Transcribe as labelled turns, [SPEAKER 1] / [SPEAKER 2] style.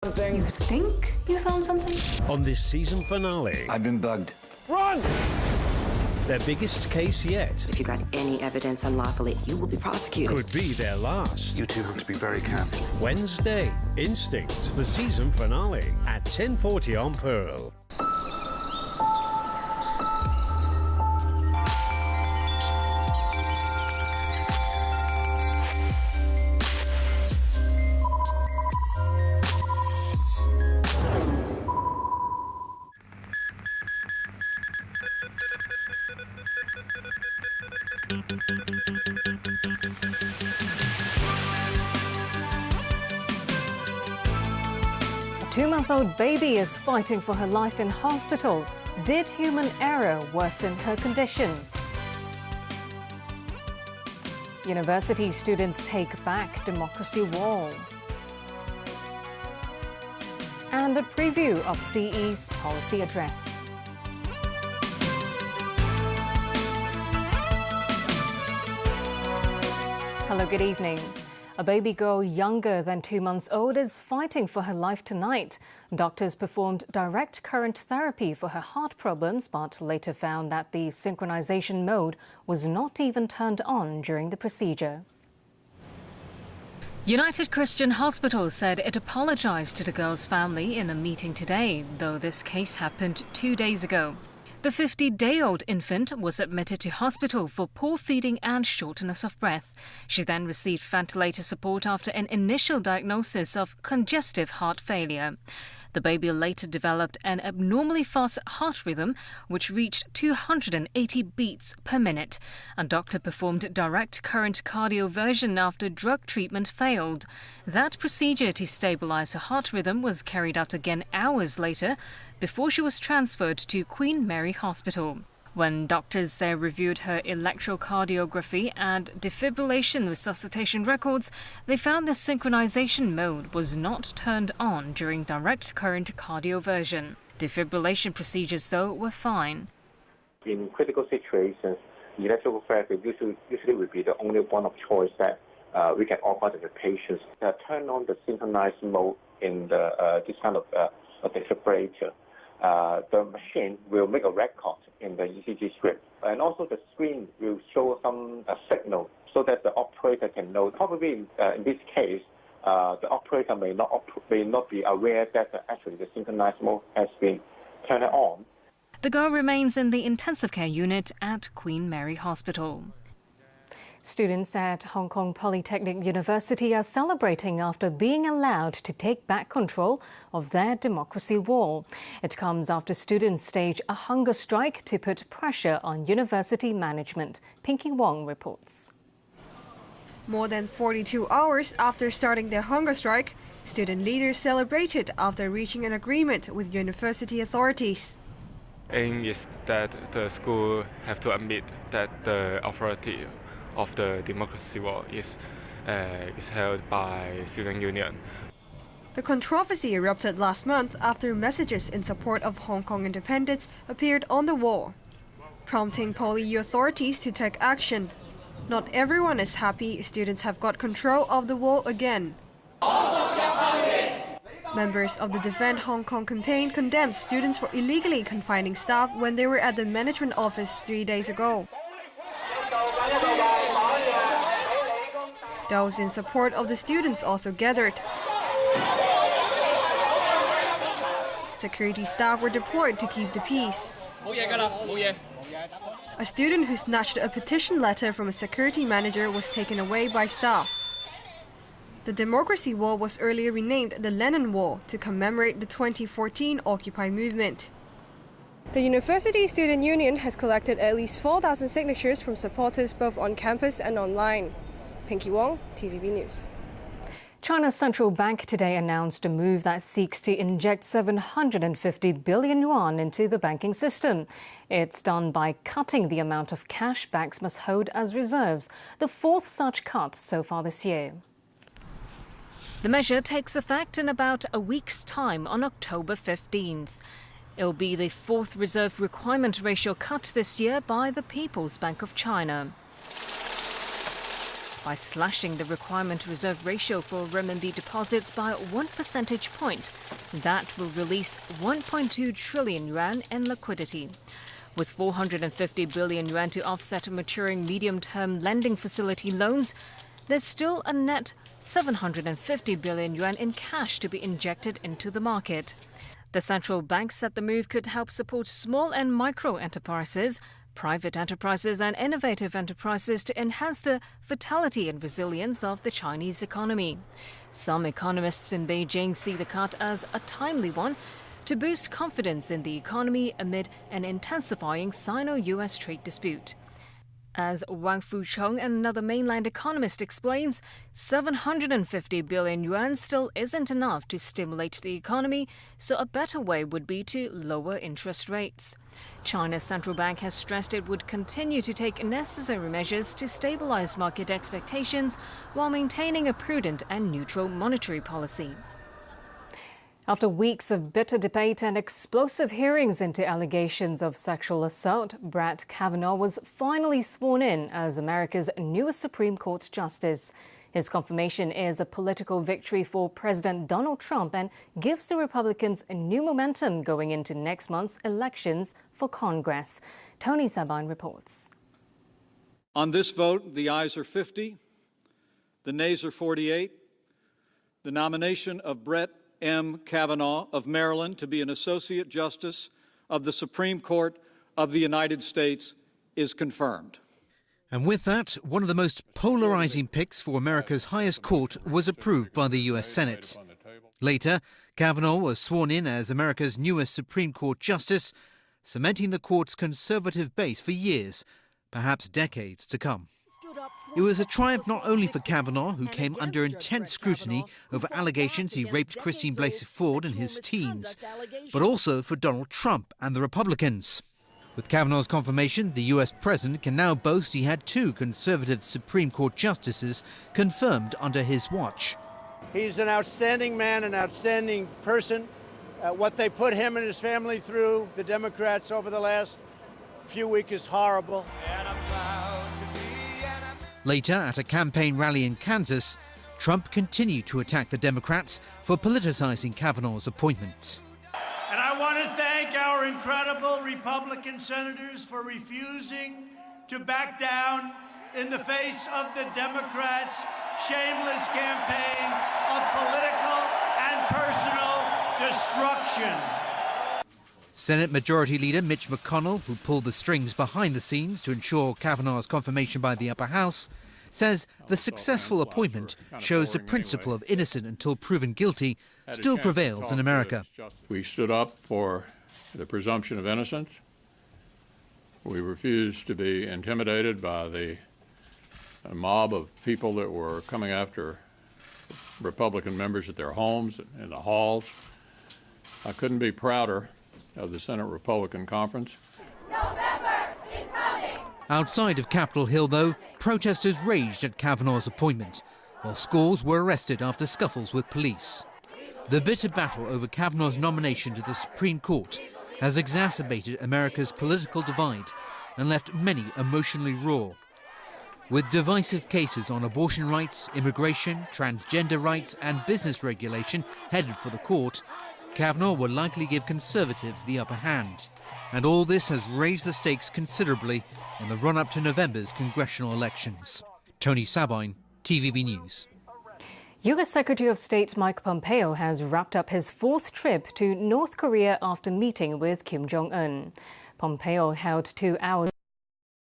[SPEAKER 1] You think you found something?
[SPEAKER 2] On this season finale,
[SPEAKER 3] I've been bugged.
[SPEAKER 2] run! Their biggest case yet
[SPEAKER 4] If you got any evidence unlawfully, you will be prosecuted.
[SPEAKER 2] could be their last.
[SPEAKER 3] You two have to be very careful.
[SPEAKER 2] Wednesday, Instinct, the season finale at 10:40 on Pearl.
[SPEAKER 5] A 2-month-old baby is fighting for her life in hospital. Did human error worsen her condition? University students take back democracy wall. And a preview of CE's policy address. Hello, good evening. A baby girl younger than 2 months old is fighting for her life tonight. Doctors performed direct current therapy for her heart problems, but later found that the synchronization mode was not even turned on during the procedure. United Christian Hospital said it apologized to the girl's family in a meeting today, though this case happened 2 days ago. The 50-day-old infant was admitted to hospital for poor feeding and shortness of breath. She then received ventilator support after an initial diagnosis of congestive heart failure. The baby later developed an abnormally fast heart rhythm, which reached 280 beats per minute. A doctor performed direct current cardioversion after drug treatment failed. That procedure to stabilize her heart rhythm was carried out again hours later, before she was transferred to Queen Mary Hospital. When doctors there reviewed her electrocardiography and defibrillation resuscitation records, they found the synchronization mode was not turned on during direct current cardioversion. Defibrillation procedures, though, were fine.
[SPEAKER 6] In critical situations, electrical therapy usually would be the only one of choice that we can offer to the patients. Turn on the synchronized mode in this kind of defibrillator. The machine will make a record in the ECG script, and also the screen will show some signal so that the operator can know. Probably in this case, the operator may not be aware that actually the synchronized mode has been turned on.
[SPEAKER 5] The girl remains in the intensive care unit at Queen Mary Hospital. Students at Hong Kong Polytechnic University are celebrating after being allowed to take back control of their democracy wall. It comes after students stage a hunger strike to put pressure on university management. Pinky Wong reports.
[SPEAKER 7] More than 42 hours after starting their hunger strike, student leaders celebrated after reaching an agreement with university authorities.
[SPEAKER 8] Aim is that the school have to admit that the authority of the democracy wall is held by student union.
[SPEAKER 7] The controversy erupted last month after messages in support of Hong Kong independence appeared on the wall, prompting Poly authorities to take action. Not everyone is happy students have got control of the wall again. Members of the Defend Hong Kong campaign condemned students for illegally confining staff when they were at the management office 3 days ago. Those in support of the students also gathered. Security staff were deployed to keep the peace. A student who snatched a petition letter from a security manager was taken away by staff. The Democracy Wall was earlier renamed the Lenin Wall to commemorate the 2014 Occupy movement. The University Student Union has collected at least 4,000 signatures from supporters both on campus and online. Pinky Wong, TVB News.
[SPEAKER 5] China's central bank today announced a move that seeks to inject 750 billion yuan into the banking system. It's done by cutting the amount of cash banks must hold as reserves, the fourth such cut so far this year. The measure takes effect in about a week's time on October 15th. It'll be the fourth reserve requirement ratio cut this year by the People's Bank of China. by slashing the requirement reserve ratio for renminbi deposits by 1 percentage point. That will release 1.2 trillion yuan in liquidity. With 450 billion yuan to offset maturing medium-term lending facility loans, there's still a net 750 billion yuan in cash to be injected into the market. The central bank said the move could help support small and micro enterprises, private enterprises and innovative enterprises to enhance the vitality and resilience of the Chinese economy. Some economists in Beijing see the cut as a timely one to boost confidence in the economy amid an intensifying Sino-US trade dispute. As Wang Fucheng, another mainland economist, explains, 750 billion yuan still isn't enough to stimulate the economy, so a better way would be to lower interest rates. China's central bank has stressed it would continue to take necessary measures to stabilize market expectations while maintaining a prudent and neutral monetary policy. After weeks of bitter debate and explosive hearings into allegations of sexual assault, Brett Kavanaugh was finally sworn in as America's newest Supreme Court justice. His confirmation is a political victory for President Donald Trump and gives the Republicans new momentum going into next month's elections for Congress. Tony Sabine reports.
[SPEAKER 3] On this vote, the ayes are 50, the nays are 48. The nomination of Brett M. Kavanaugh of Maryland to be an Associate Justice of the Supreme Court of the United States is confirmed.
[SPEAKER 9] And with that, one of the most polarizing picks for America's highest court was approved by the U.S. Senate. Later, Kavanaugh was sworn in as America's newest Supreme Court justice, cementing the court's conservative base for years, perhaps decades to come. It was a triumph not only for Kavanaugh, who came under intense scrutiny over allegations he raped Christine Blasey Ford in his teens, but also for Donald Trump and the Republicans. With Kavanaugh's confirmation, the US president can now boast he had 2 conservative Supreme Court justices confirmed under his watch.
[SPEAKER 10] He's an outstanding man, an outstanding person. What they put him and his family through, the Democrats, over the last few weeks is horrible.
[SPEAKER 9] Later, at a campaign rally in Kansas, Trump continued to attack the Democrats for politicizing Kavanaugh's appointment.
[SPEAKER 10] And I want to thank our incredible Republican senators for refusing to back down in the face of the Democrats' shameless campaign of political and personal destruction.
[SPEAKER 9] Senate Majority Leader Mitch McConnell, who pulled the strings behind the scenes to ensure Kavanaugh's confirmation by the upper house, says the successful appointment shows the principle of innocent until proven guilty still prevails in America.
[SPEAKER 11] We stood up for the presumption of innocence. We refused to be intimidated by the mob of people that were coming after Republican members at their homes and in the halls. I couldn't be prouder of the Senate Republican Conference.
[SPEAKER 12] November is coming!
[SPEAKER 9] Outside of Capitol Hill, though, protesters raged at Kavanaugh's appointment, while scores were arrested after scuffles with police. The bitter battle over Kavanaugh's nomination to the Supreme Court has exacerbated America's political divide and left many emotionally raw. With divisive cases on abortion rights, immigration, transgender rights and business regulation headed for the court, Kavanaugh will likely give Conservatives the upper hand. And all this has raised the stakes considerably in the run-up to November's congressional elections. Tony Sabine, TVB News.
[SPEAKER 5] U.S. Secretary of State Mike Pompeo has wrapped up his 4th trip to North Korea after meeting with Kim Jong-un. Pompeo held 2 hours